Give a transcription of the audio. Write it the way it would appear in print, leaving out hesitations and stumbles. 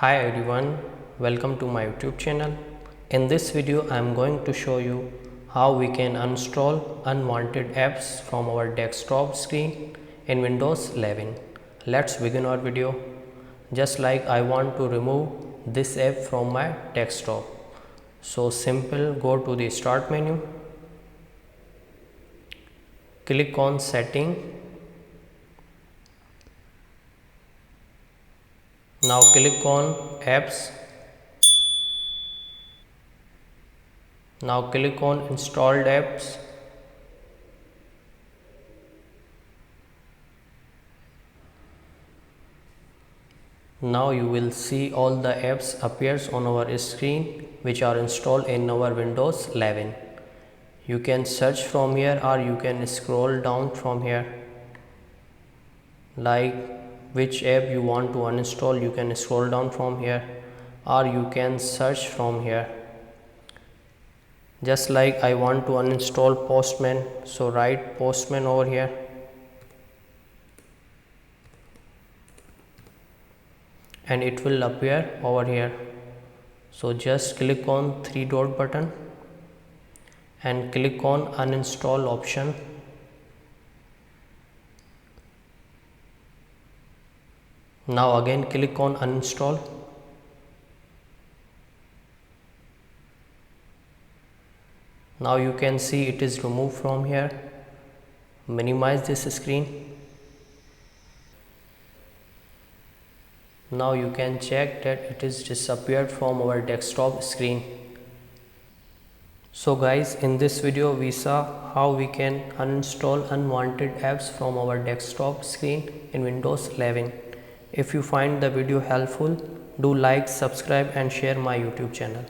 Hi everyone, welcome to my YouTube channel. In this video I am going to show you how we can uninstall unwanted apps from our desktop screen in Windows 11. Let's begin our video. Just like I want to remove this app from my desktop. So simple, go to the start menu, click on setting. Now click on apps. Now click on installed apps. Now you will see all the apps appears on our screen which are installed in our Windows 11. You can search from here or you can scroll down from here. Like which app you want to uninstall, you can scroll down from here or you can search from here. Just like I want to uninstall Postman, so write Postman over here. And it will appear over here. So just click on three dot button and click on uninstall option. Now again click on uninstall. Now you can see it is removed from here. Minimize this screen. Now you can check that it is disappeared from our desktop screen. So guys, in this video we saw how we can uninstall unwanted apps from our desktop screen in Windows 11. If you find the video helpful, do like, subscribe and share my YouTube channel.